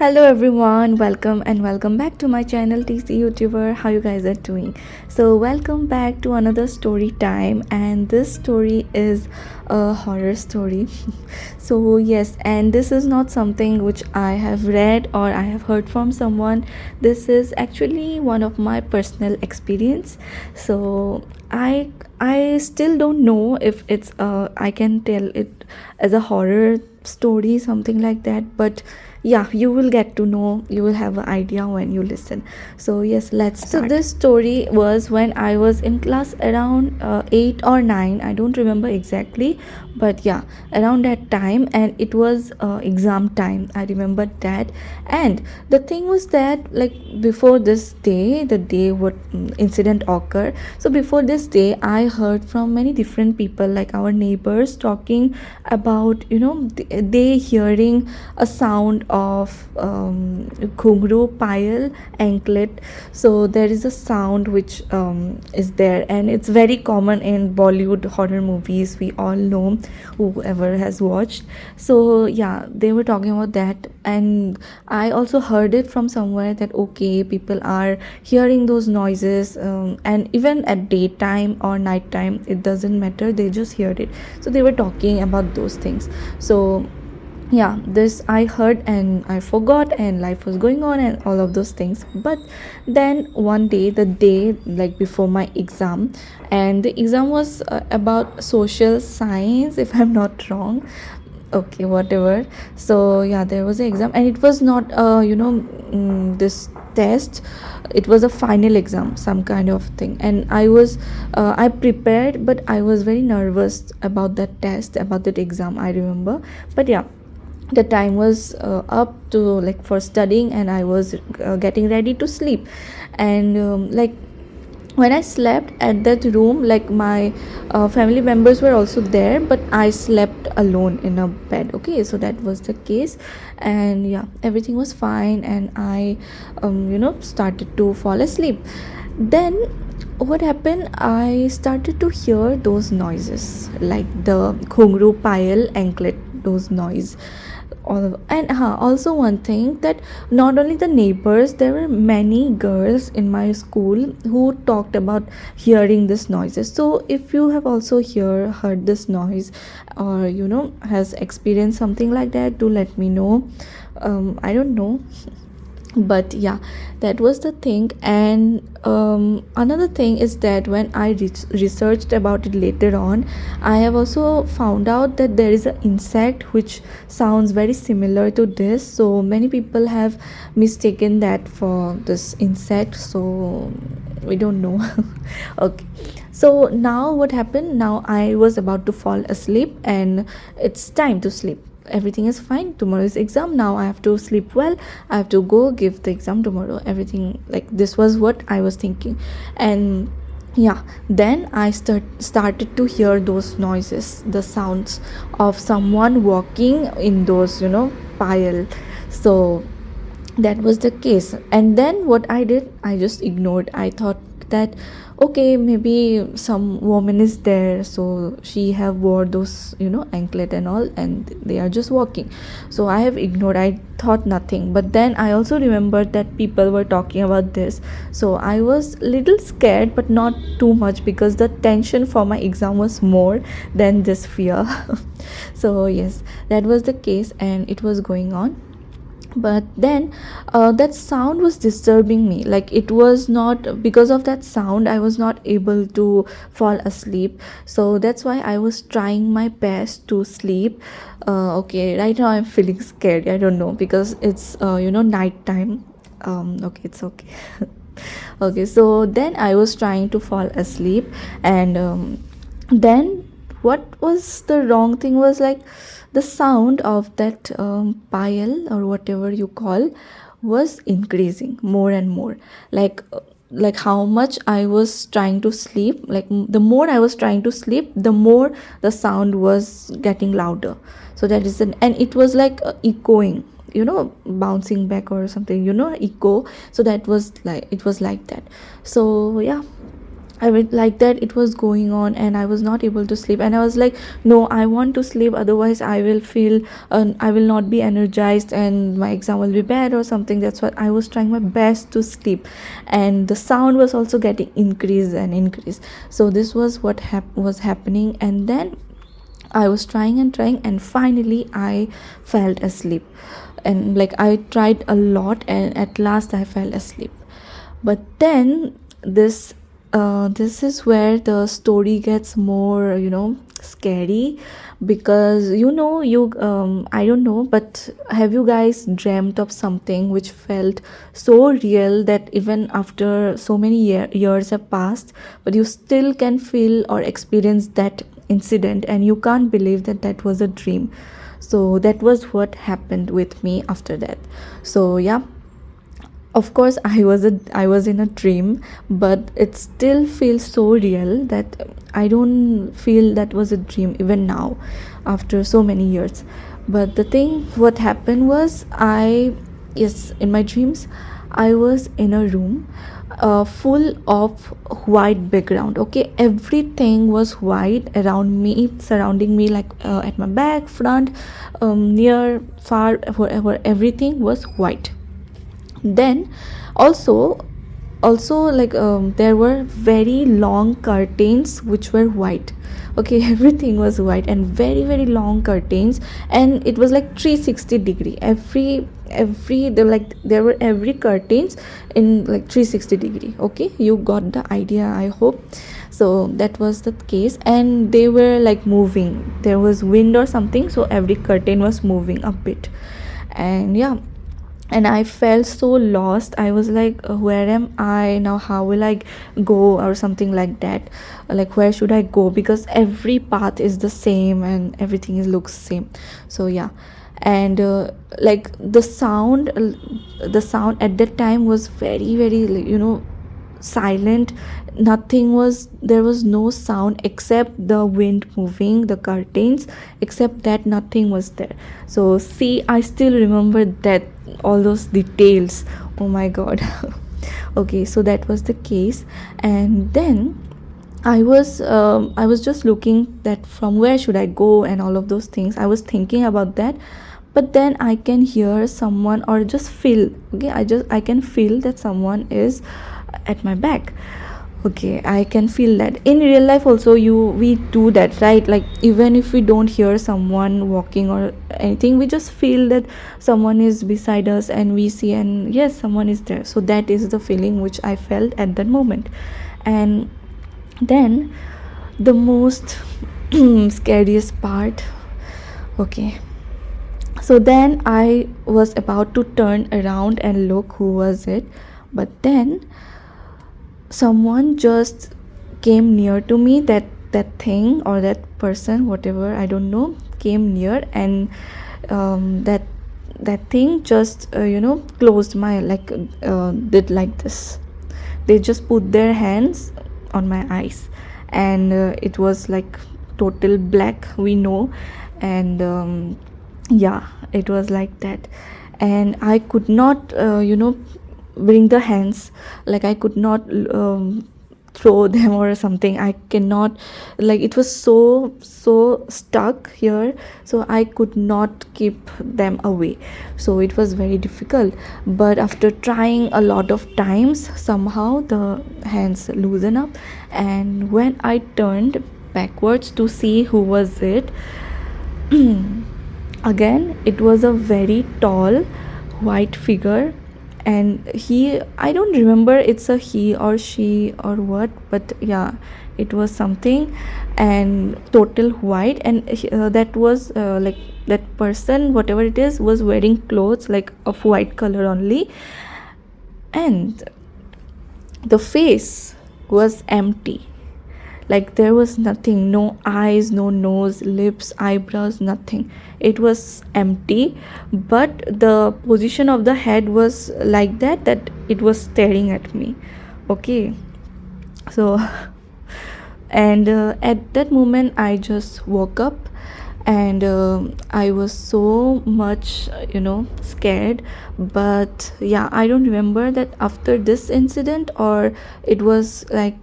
Hello everyone, welcome back to my channel TC YouTuber. How you guys are doing? So welcome back to another story time, and this story is a horror story. So yes, and this is not something which I have read or I have heard from someone. This is actually one of my personal experience. So I still don't know if it's I can tell it as a horror story, something like that, but yeah, you will get to know, you will have an idea when you listen. So yes, let's start. So this story was when I was in class around 8 or 9, I don't remember exactly, but yeah, around that time, and it was exam time, I remember that. And the thing was that, like, before this day, the day what incident occurred, so before this day I heard from many different people, like our neighbors, talking about, they hearing a sound of ghungru, pile, anklet. So there is a sound which is there, and it's very common in Bollywood horror movies, we all know, whoever has watched. So yeah, they were talking about that, and I also heard it from somewhere that okay, people are hearing those noises, and even at daytime or nighttime, it doesn't matter, they just hear it. So they were talking about those things. So yeah, this I heard and I forgot, and life was going on and all of those things. But then one day, the day like before my exam, and the exam was about social science, if I'm not wrong. Okay, whatever. So yeah, there was an exam, and it was not this test, it was a final exam, some kind of thing. And I prepared, but I was very nervous about that test, about that exam, I remember. But yeah, the time was up to, like, for studying, and I was getting ready to sleep. And like, when I slept at that room, like, my family members were also there, but I slept alone in a bed. Okay, so that was the case. And yeah, everything was fine, and I started to fall asleep. Then what happened, I started to hear those noises, like the khungru, pile, anklet, those noise. And also one thing, that not only the neighbors, there were many girls in my school who talked about hearing this noises. So if you have also heard this noise, or has experienced something like that, do let me know. I don't know. But yeah, that was the thing. And another thing is that when I researched about it later on, I have also found out that there is an insect which sounds very similar to this. So many people have mistaken that for this insect, so we don't know. Okay, so now what happened, now I was about to fall asleep, and it's time to sleep. Everything is fine, tomorrow is exam, now I have to sleep well, I have to go give the exam tomorrow, everything, like, this was what I was thinking. And yeah, then I started to hear those noises, the sounds of someone walking in those, pile. So that was the case. And then what I did, I just ignored. I thought that okay, maybe some woman is there, so she have wore those, anklet and all, and they are just walking. So I have ignored, I thought nothing. But then I also remembered that people were talking about this, so I was little scared, but not too much, because the tension for my exam was more than this fear. So yes, that was the case, and it was going on. But then that sound was disturbing me, like, it was not because of that sound I was not able to fall asleep. So that's why I was trying my best to sleep. Okay, right now I'm feeling scared, I don't know, because it's night time. Okay, it's okay. Okay, so then I was trying to fall asleep. And then what was the wrong thing was, like, the sound of that pile, or whatever you call, was increasing more and more. Like how much I was trying to sleep, like, the more I was trying to sleep, the more the sound was getting louder. So that is and it was like echoing, bouncing back or something, echo. So that was like, it was like that. So yeah, I mean, like that it was going on, and I was not able to sleep. And I was like, no, I want to sleep, otherwise I will feel, I will not be energized and my exam will be bad or something. That's what I was trying my best to sleep, and the sound was also getting increased and increased. So this was what was happening, and then I was trying and trying, and finally I fell asleep. And like I tried a lot, and at last I fell asleep. But then this is where the story gets more, scary, because I don't know, but have you guys dreamt of something which felt so real that even after so many years have passed, but you still can feel or experience that incident, and you can't believe that that was a dream? So that was what happened with me after that. So yeah, of course I was in a dream, but it still feels so real that I don't feel that was a dream even now, after so many years. But the thing what happened was, yes, in my dreams I was in a room full of white background. Okay, everything was white around me, surrounding me, like at my back, front, near, far, wherever, everything was white. Then also like there were very long curtains which were white. Okay, everything was white and very very long curtains, and it was like 360-degree. Every there were every curtains in like 360-degree. Okay, you got the idea, I hope. So that was the case, and they were like moving. There was wind or something, so every curtain was moving a bit. And yeah, and I felt so lost. I was like, where am I now? How will I go, or something like that? Like, where should I go? Because every path is the same and everything looks same. So yeah, and like the sound at that time was very very, like, silent. Nothing was There was no sound except the wind moving the curtains. Except that, nothing was there. So see, I still remember that, all those details. Oh my god. Okay, so that was the case. And then I was just looking that from where should I go and all of those things. I was thinking about that. But then I can hear someone, or just feel, okay, I can feel that someone is at my back. Okay, I can feel that. In real life also, we do that, right? Like, even if we don't hear someone walking or anything, we just feel that someone is beside us, and we see, and yes, someone is there. So that is the feeling which I felt at that moment. And then the most scariest part. Okay, so then I was about to turn around and look who was it, but then someone just came near to me. That thing, or that person, whatever, I don't know, came near, and that thing just closed my, like, did like this. They just put their hands on my eyes, and it was like total black, we know. And yeah, it was like that. And I could not bring the hands, like I could not throw them or something. I cannot, like, it was so stuck here, so I could not keep them away. So it was very difficult. But after trying a lot of times, somehow the hands loosen up. And when I turned backwards to see who was it, again it was a very tall white figure. And I don't remember it's a he or she or what, but yeah, it was something. And total white. And that was like, that person, whatever it is, was wearing clothes like of white color only. And the face was empty. Like, there was nothing, no eyes, no nose, lips, eyebrows, nothing. It was empty. But the position of the head was like that it was staring at me. Okay, so and at that moment I just woke up. And I was so much scared. But yeah, I don't remember that after this incident, or it was like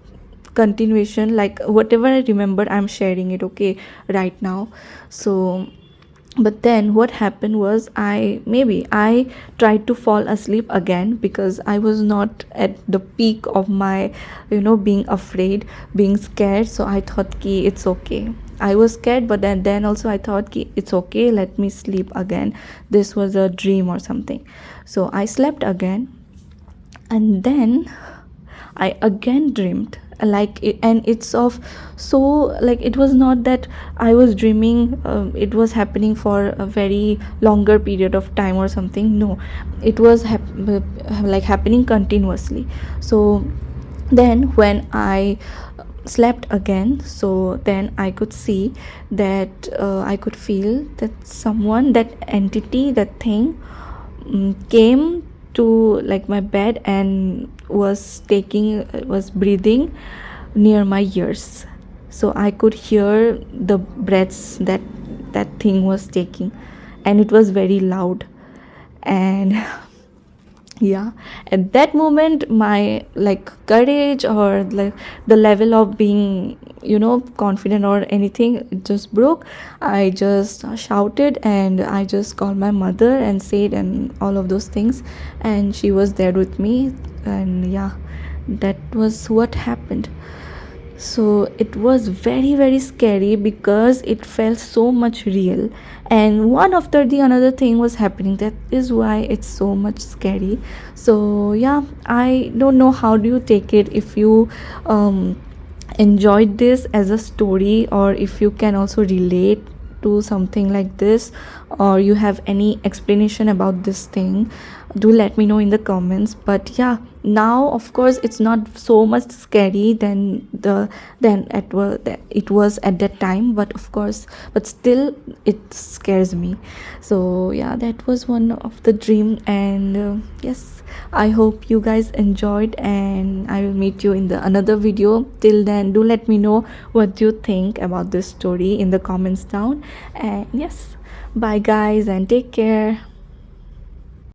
continuation, like whatever I remember, I'm sharing it, okay, right now. So but then what happened was, I tried to fall asleep again, because I was not at the peak of my, being afraid, being scared. So I thought ki it's okay, I was scared, but then also I thought ki it's okay, let me sleep again, this was a dream or something. So I slept again, and then I again dreamed like it, and it's of, so, like, it was not that I was dreaming, it was happening for a very longer period of time or something. No, it was like happening continuously. So then when I slept again, so then I could see that, I could feel that someone, that entity, that thing, came to like my bed and was breathing near my ears. So I could hear the breaths that that thing was taking, and it was very loud. And yeah, at that moment my, like, courage, or like the level of being, confident or anything, it just broke. I just shouted, and I just called my mother and said, and all of those things, and she was there with me. And yeah, that was what happened. So it was very very scary, because it felt so much real, and one after the another thing was happening. That is why it's so much scary. So yeah, I don't know how do you take it, if you enjoyed this as a story, or if you can also relate to something like this, or you have any explanation about this thing, do let me know in the comments. But yeah, now of course it's not so much scary than it was at that time, but of course, but still it scares me. So yeah, that was one of the dream. And yes, I hope you guys enjoyed, and I will meet you in the another video. Till then, do let me know what you think about this story in the comments down. And yes, bye guys, and take care.